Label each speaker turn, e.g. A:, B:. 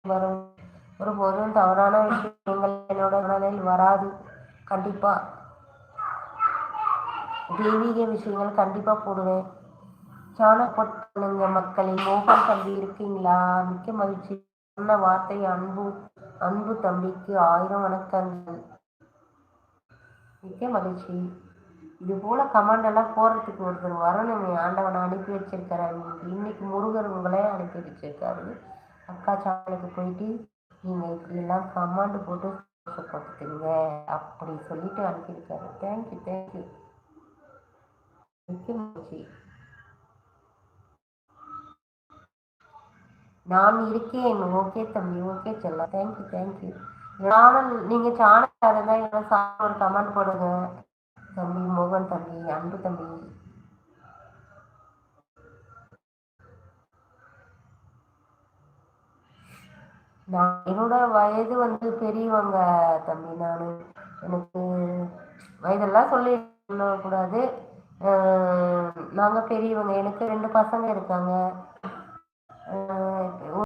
A: வரும். ஒருபோதும் தவறான விஷயங்கள் என்னோட மனதில் வராது. கண்டிப்பா தெய்வீக விஷயங்கள் கண்டிப்பா போடுவேன். சப்போர்ட் பண்ணுங்க மக்களே. மோகன் தம்பி இருக்கீங்களா? மிக்க மகிழ்ச்சி. சொன்ன வார்த்தை அன்பு அன்பு தம்பிக்கு 1000 வணக்கங்கள். மிக்க மகிழ்ச்சி. இது போல கமெண்ட் எல்லாம் போறதுக்கு ஒருத்தர் வரணுமே. ஆண்டவனை அனுப்பி வச்சிருக்கிறாரு. இன்னைக்கு முருகர் உங்களே அனுப்பி வச்சிருக்காரு. அக்கா சேனலுக்கு போயிட்டு நீங்க இப்படி எல்லாம் கமெண்ட் போட்டு சந்தோஷப்பட்டுங்க அப்படி சொல்லிட்டு அனுப்பியிருக்காரு. Thank you thank you. மிக்க மகிழ்ச்சி. நான் இருக்கேன். ஓகே தம்பி, ஓகே செல்லம். Thank you thank you. நீங்க சேனல் இருந்தா என்ன ஒரு கமெண்ட் போடுங்க தம்பி. மோகன் தம்பி, அன்பு தம்பி. என்னோட வயது வந்து பெரியவங்க தம்பி. எனக்கு வயதெல்லாம் சொல்லி கூடாது. நாங்க பெரியவங்க. எனக்கு 2 பசங்க இருக்காங்க.